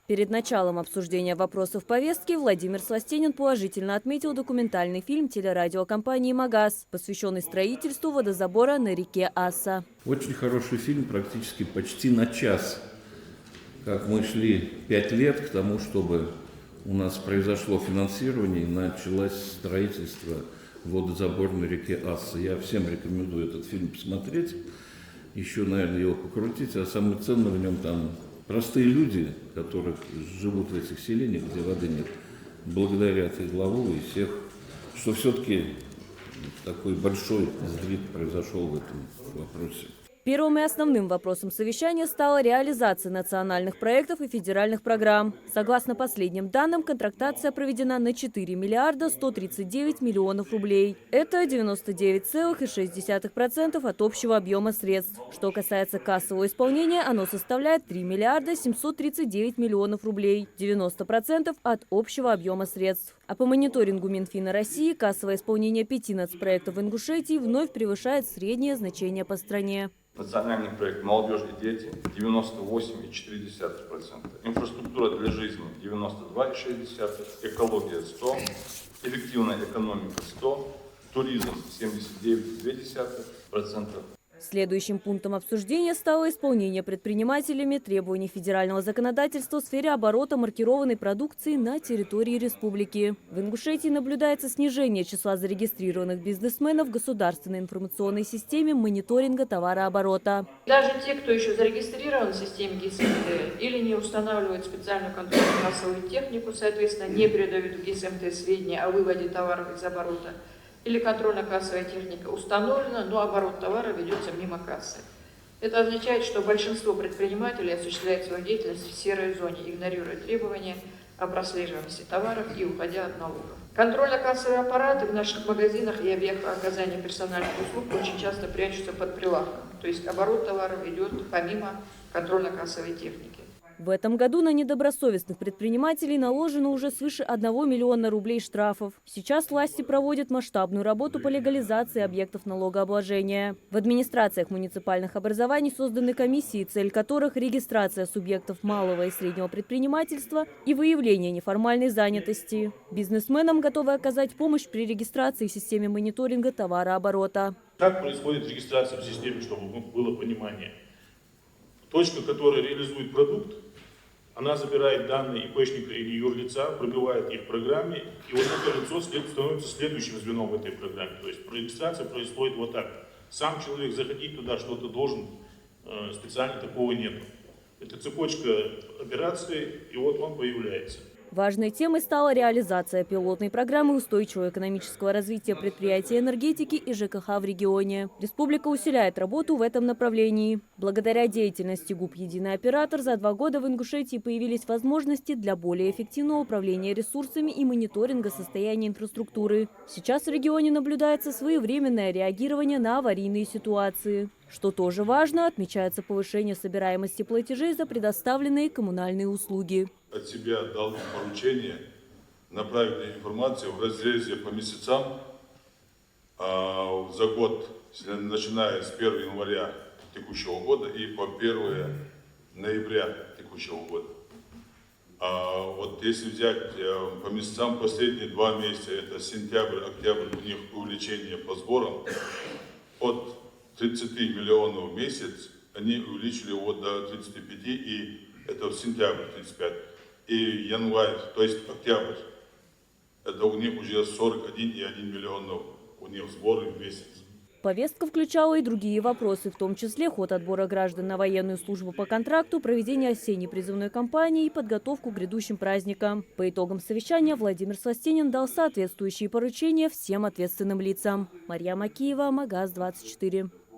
Перед началом обсуждения вопросов повестки Владимир Сластенин положительно отметил документальный фильм телерадиокомпании «Магаз», посвященный строительству водозабора на реке Аса. Очень хороший фильм, практически почти на час. Как мы шли 5 лет к тому, чтобы у нас произошло финансирование и началось строительство водозабора на реке Аса. Я всем рекомендую этот фильм посмотреть, еще, наверное, его покрутить, а самое ценное в нем там простые люди, которые живут в этих селениях, где воды нет, благодарят и главу, и всех, что все-таки такой большой сдвиг произошел в этом вопросе. Первым и основным вопросом совещания стала реализация национальных проектов и федеральных программ. Согласно последним данным, контрактация проведена на 4 миллиарда 139 миллионов рублей. Это 99,6% от общего объема средств. Что касается кассового исполнения, оно составляет 3 миллиарда 739 миллионов рублей. 90% от общего объема средств. А по мониторингу Минфина России кассовое исполнение 5 нацпроектов в Ингушетии вновь превышает среднее значение по стране. Национальный проект «Молодежь и дети» 98,4%, инфраструктура для жизни 92,6%, экология 100%, эффективная экономика 100%, туризм 79,2%. Следующим пунктом обсуждения стало исполнение предпринимателями требований федерального законодательства в сфере оборота маркированной продукции на территории республики. В Ингушетии наблюдается снижение числа зарегистрированных бизнесменов в государственной информационной системе мониторинга товарооборота. Даже те, кто еще зарегистрирован в системе ГИСМТ или не устанавливает специальную контрольно-кассовую технику, соответственно, не передают в ГИСМТ сведения о выводе товаров из оборота, или контрольно-кассовая техника установлена, но оборот товара ведется мимо кассы. Это означает, что большинство предпринимателей осуществляет свою деятельность в серой зоне, игнорируя требования о прослеживаемости товаров и уходя от налогов. Контрольно-кассовые аппараты в наших магазинах и объектах оказания персональных услуг очень часто прячутся под прилавком, то есть оборот товаров идет помимо контрольно-кассовой техники. В этом году на недобросовестных предпринимателей наложено уже свыше 1 миллиона рублей штрафов. Сейчас власти проводят масштабную работу по легализации объектов налогообложения. В администрациях муниципальных образований созданы комиссии, цель которых – регистрация субъектов малого и среднего предпринимательства и выявление неформальной занятости. Бизнесменам готовы оказать помощь при регистрации в системе мониторинга товарооборота. Как происходит регистрация в системе, чтобы было понимание? Точка, которая реализует продукт, она забирает данные ИПшника или юрлица, пробивает их в программе, и вот это лицо становится следующим звеном в этой программе. То есть регистрация происходит вот так. Сам человек заходить туда что-то должен, специально такого нет. Это цепочка операций, и вот он появляется. Важной темой стала реализация пилотной программы устойчивого экономического развития предприятий энергетики и ЖКХ в регионе. Республика усиляет работу в этом направлении. Благодаря деятельности ГУП «Единый оператор» за 2 года в Ингушетии появились возможности для более эффективного управления ресурсами и мониторинга состояния инфраструктуры. Сейчас в регионе наблюдается своевременное реагирование на аварийные ситуации. Что тоже важно, отмечается повышение собираемости платежей за предоставленные коммунальные услуги. От себя дал поручение направить информацию в разрезе по месяцам за год, начиная с 1 января текущего года и по 1 ноября текущего года. Вот если взять по месяцам последние 2 месяца, это сентябрь, октябрь, у них увеличение по сборам от 30 миллионов в месяц, они увеличили его до 35, и это в сентябре 35. И январь, то есть октябрь, это у них уже 41,1 миллионов у них сборы в месяц. Повестка включала и другие вопросы, в том числе ход отбора граждан на военную службу по контракту, проведение осенней призывной кампании и подготовку к грядущим праздникам. По итогам совещания Владимир Сластенин дал соответствующие поручения всем ответственным лицам. Марья Макеева, Магаз 24.